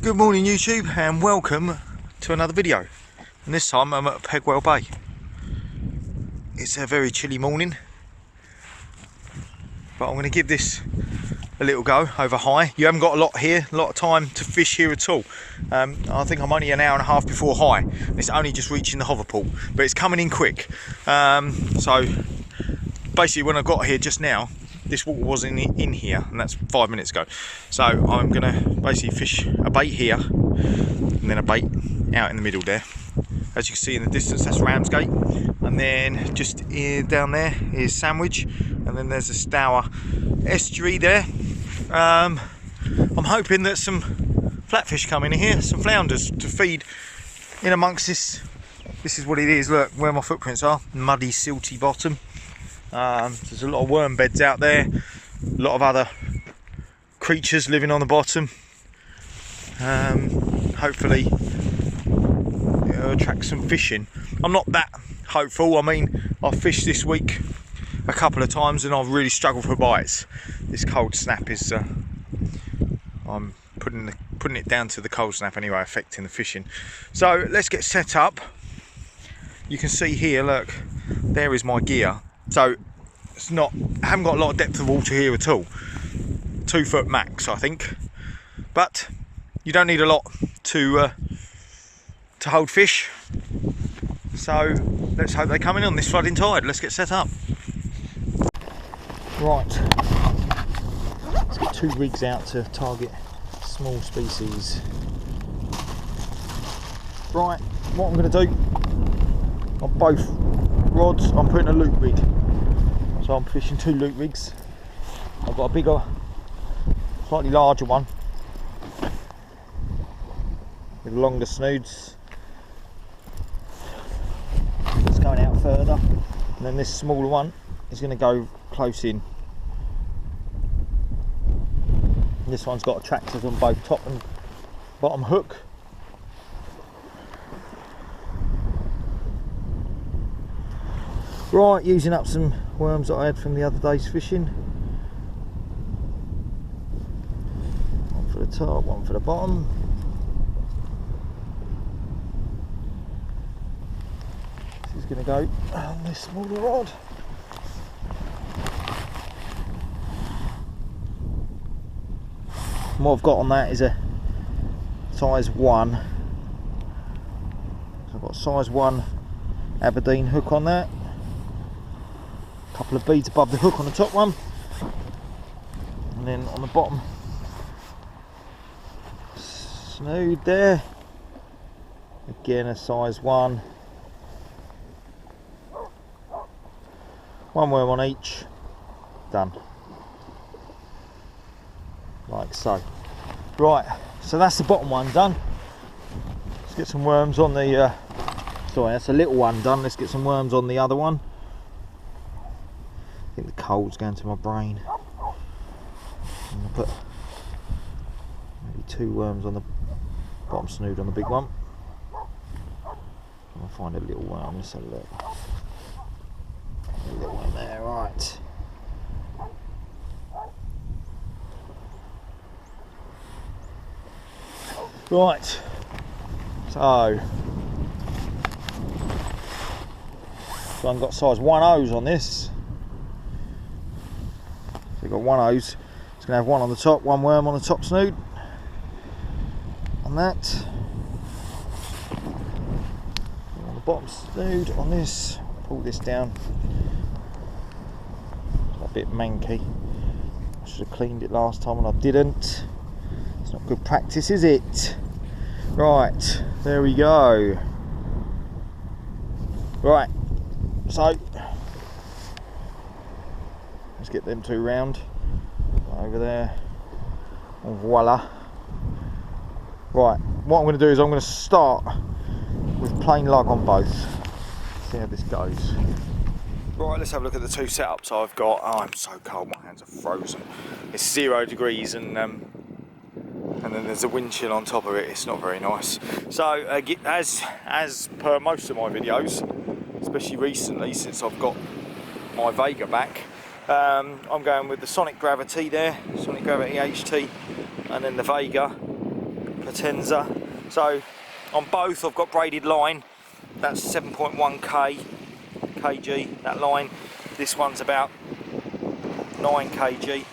Good morning YouTube and welcome to another video, and this time I'm at Pegwell Bay. It's a very chilly morning, but I'm going to give this a little go over high. You haven't got a lot here, a lot of time to fish here at all. I think I'm only an hour and a half before high, and it's only just reaching the hover pool, but it's coming in quick. So basically when I got here just now, this water wasn't in here, and that's 5 minutes ago. So I'm going to basically fish a bait here and then a bait out in the middle there. As you can see in the distance, that's Ramsgate, and then just down there is Sandwich, and then there's a Stour estuary there. I'm hoping that some flatfish come in here, some flounders to feed in amongst this. This is what it is, look where my footprints are, muddy silty bottom. There's a lot of worm beds out there, a lot of other creatures living on the bottom. Hopefully it'll attract some fishing. I'm not that hopeful. I mean, I've fished this week a couple of times and I've really struggled for bites. This cold snap is I'm putting it down to the cold snap anyway, affecting the fishing. So let's get set up. You can see here, look, there is my gear. So it's not, I haven't got a lot of depth of water here at all. 2 foot max, I think. But you don't need a lot to hold fish. So let's hope they come in on this flooding tide. Let's get set up. Right, let's get 2 rigs out to target small species. Right, what I'm going to do on both rods, I'm putting a loop rig. So I'm fishing 2 loop rigs. I've got a bigger, slightly larger one with longer snoods. It's going out further, and then this smaller one is going to go close in. And this one's got attractors on both top and bottom hook. Right, using up some worms that I had from the other day's fishing. One for the top, one for the bottom. This is going to go on this smaller rod. And what I've got on that is a size 1. So I've got a size 1 Aberdeen hook on that. Couple of beads above the hook on the top one, and then on the bottom snood there, again a size 1, 1 worm on each, done, like so. Right, so that's the bottom one done. Let's get some worms on the sorry, that's a little one done. Let's get some worms on the other one. I think the cold's going to my brain. I'm going to put maybe 2 worms on the bottom snood on the big one. I'll find a little worm. Let's have a look. A little one there, right. Right. So I've got size 1 O's on this. We've got 1 O's. It's going to have 1 on the top, 1 worm on the top snood. On that. On the bottom snood on this. Pull this down. It's a bit manky. I should have cleaned it last time and I didn't. It's not good practice, is it? Right, there we go. Right, so let's get them 2 round over there, and voila. Right, what I'm going to do is I'm going to start with plain lug on both, see how this goes. Right, let's have a look at the 2 setups I've got. Oh, I'm so cold, my hands are frozen. It's 0 degrees and then there's a wind chill on top of it. It's not very nice. So as per most of my videos, especially recently since I've got my Vega back, I'm going with the Sonic Gravity there, Sonic Gravity HT, and then the Vega Potenza. So on both I've got braided line. That's 7.1 kg, that line. This one's about 9 kg.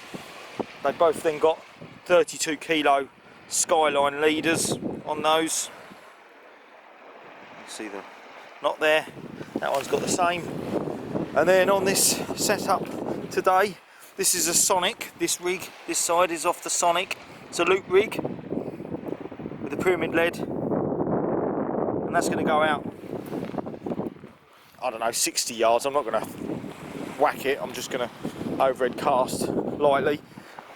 They both then got 32 kilo Skyline leaders on those. See the knot there? That one's got the same. And then on this setup today, this is a Sonic. This rig, this side is off the Sonic. It's a loop rig with a pyramid lead, and that's going to go out, I don't know, 60 yards. I'm not going to whack it, I'm just going to overhead cast lightly.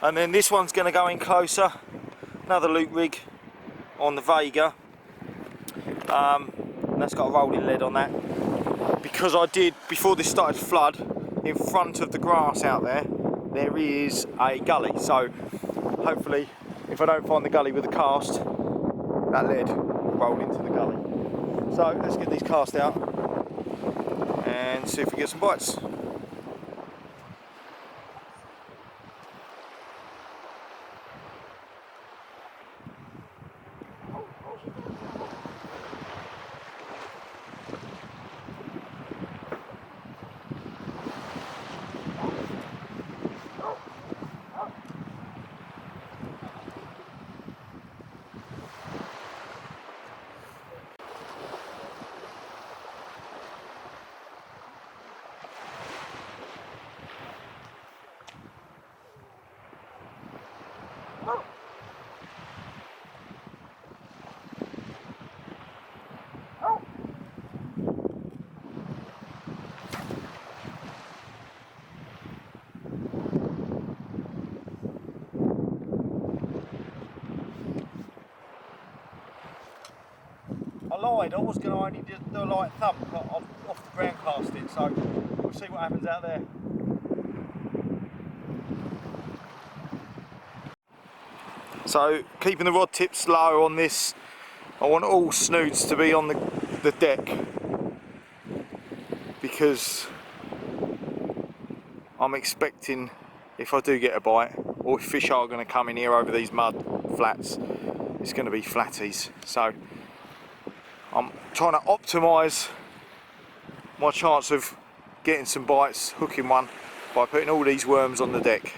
And then this one's going to go in closer, another loop rig on the Vega, and that's got a rolling lead on that, because I did, before this started to flood, in front of the grass out there, there is a gully. So hopefully, if I don't find the gully with a cast, that lead will roll into the gully. So let's get these cast out and see if we get some bites. I lied, I was going to only do a light thump, but I've off the ground cast it, so we'll see what happens out there. So keeping the rod tips low on this, I want all snoods to be on the deck, because I'm expecting, if I do get a bite, or if fish are going to come in here over these mud flats, it's going to be flatties. So I'm trying to optimise my chance of getting some bites, hooking one, by putting all these worms on the deck.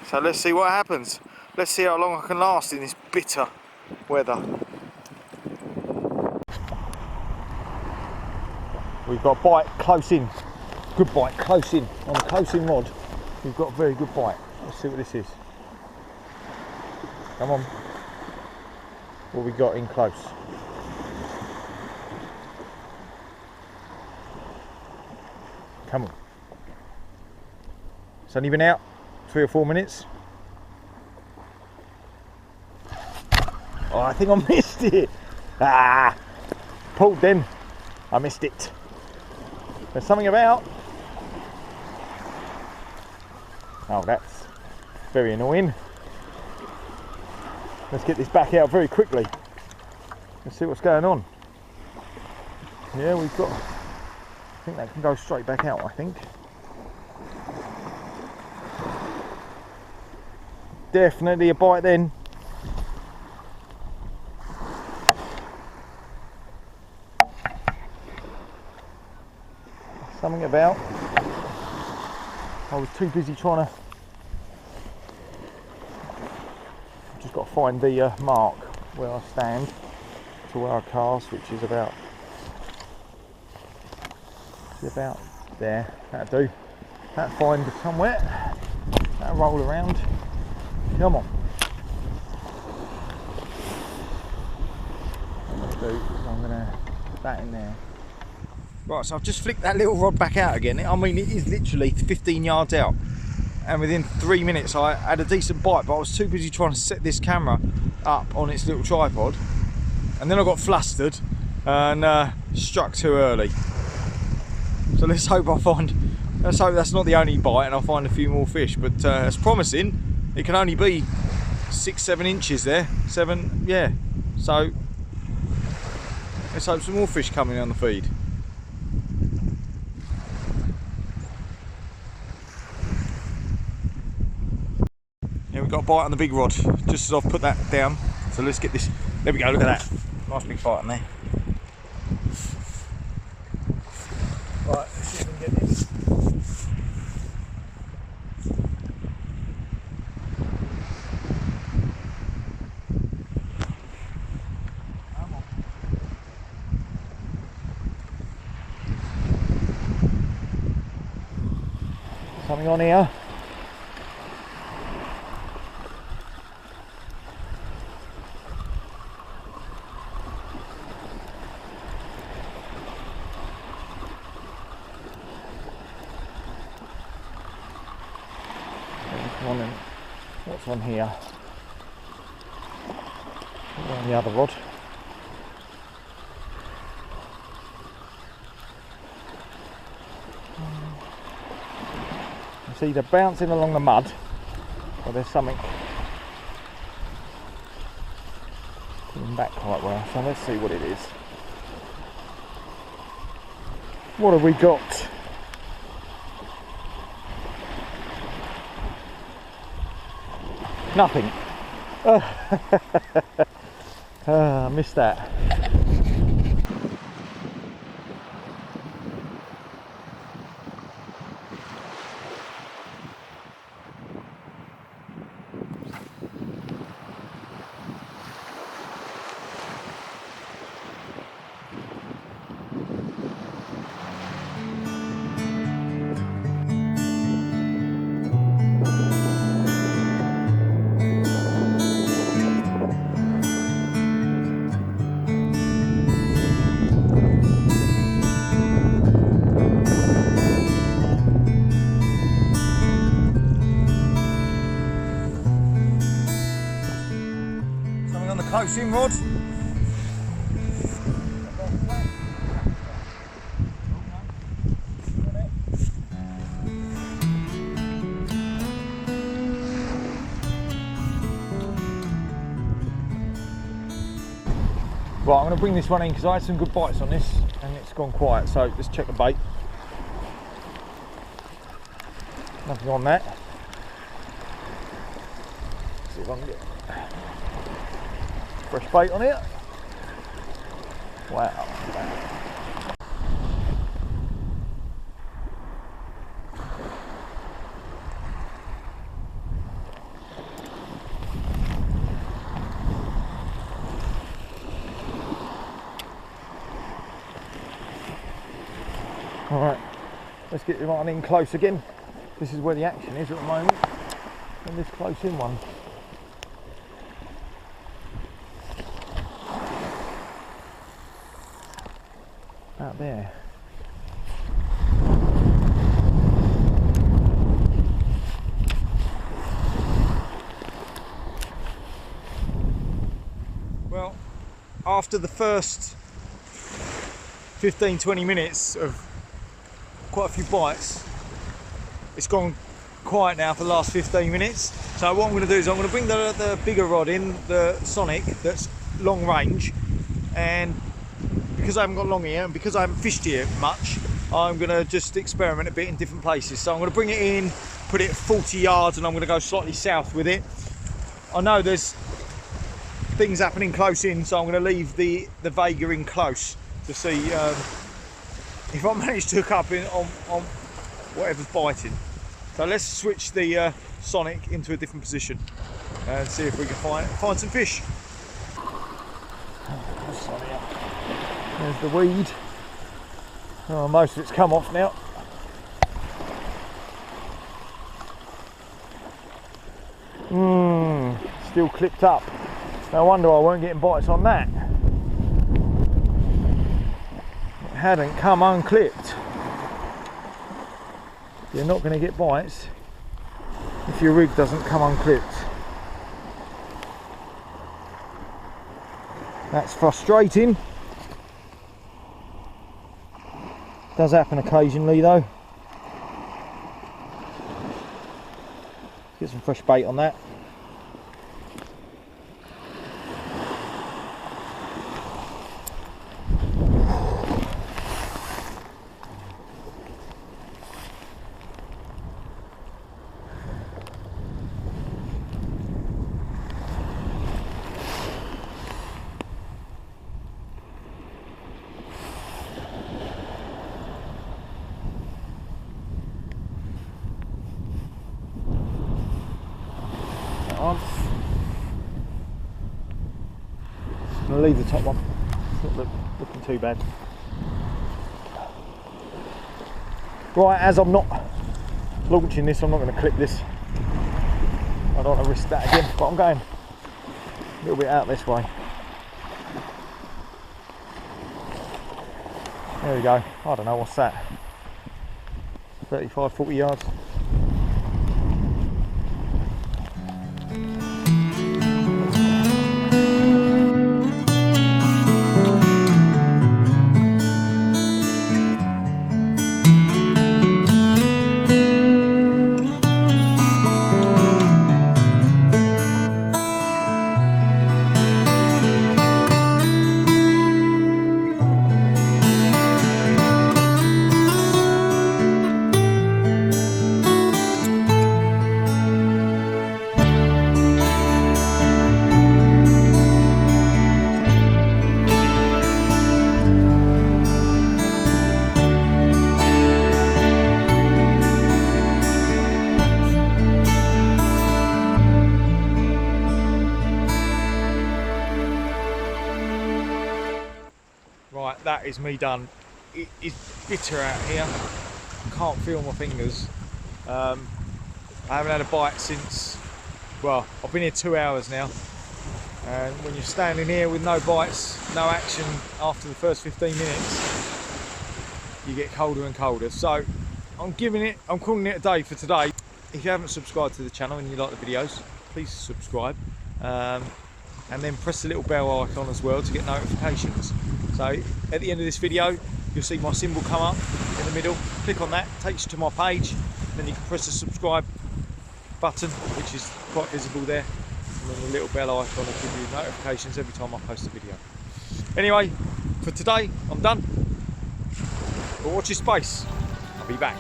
So let's see what happens. Let's see how long I can last in this bitter weather. We've got a bite close in. Good bite, close in. On a close in rod, we've got a very good bite. Let's see what this is. Come on. What we got in close? Come on. It's only been out 3 or 4 minutes. Oh, I think I missed it. Ah, pulled then. I missed it. There's something about. Oh, that's very annoying. Let's get this back out very quickly. Let's see what's going on. Yeah, we've got, I think that can go straight back out, I think. Definitely a bite then. Something about. I was too busy trying to. Just got to find the mark where I stand to where I cast, which is about there. That'll do. That'll find somewhere. That'll roll around. Come on. I'm gonna put that in there. Right, so I've just flicked that little rod back out again. I mean, it is literally 15 yards out, and within 3 minutes I had a decent bite, but I was too busy trying to set this camera up on its little tripod, and then I got flustered and struck too early. So let's hope that's not the only bite and I'll find a few more fish, but it's promising. It can only be 6-7 inches there, 7, yeah. So let's hope some more fish coming on the feed. Here we got a bite on the big rod just as I've put that down. So let's get this. There we go, look at that. Nice big bite on there. Right, let's see if we can get this. Something on here. What's on here? On the other rod. It's either bouncing along the mud or there's something coming back quite well. So let's see what it is. What have we got? Nothing. I missed that. Close in rod. Right, I'm going to bring this one in because I had some good bites on this and it's gone quiet, so let's check the bait. Nothing on that. See if I can get fresh bait on it. Wow. Alright, let's get the one in close again. This is where the action is at the moment. And this close in one. Out there. Well, after the first 15-20 minutes of quite a few bites, it's gone quiet now for the last 15 minutes. So what I'm going to do is I'm going to bring the bigger rod in, the Sonic, that's long range, and because I haven't got long here and because I haven't fished here much, I'm going to just experiment a bit in different places. So I'm going to bring it in, put it at 40 yards, and I'm going to go slightly south with it. I know there's things happening close in, so I'm going to leave the Vega in close to see if I manage to hook up on whatever's biting. So let's switch the Sonic into a different position and see if we can find some fish. There's the weed. Oh, most of it's come off now. Still clipped up. No wonder I weren't getting bites on that. It hadn't come unclipped. You're not going to get bites if your rig doesn't come unclipped. That's frustrating. Does happen occasionally though. Get some fresh bait on that. going to leave the top one. It's not looking too bad. Right, as I'm not launching this, I'm not going to clip this. I don't want to risk that again, but I'm going a little bit out this way. There we go. I don't know, what's that? 35, 40 yards. Right, that is me done. It is bitter out here. I can't feel my fingers. I haven't had a bite since, well, I've been here 2 hours now. And when you're standing here with no bites, no action after the first 15 minutes, you get colder and colder. So I'm calling it a day for today. If you haven't subscribed to the channel and you like the videos, please subscribe. And then press the little bell icon as well to get notifications. So at the end of this video, you'll see my symbol come up in the middle. Click on that, takes you to my page. Then you can press the subscribe button, which is quite visible there. And then the little bell icon will give you notifications every time I post a video. Anyway, for today, I'm done. But watch your space. I'll be back.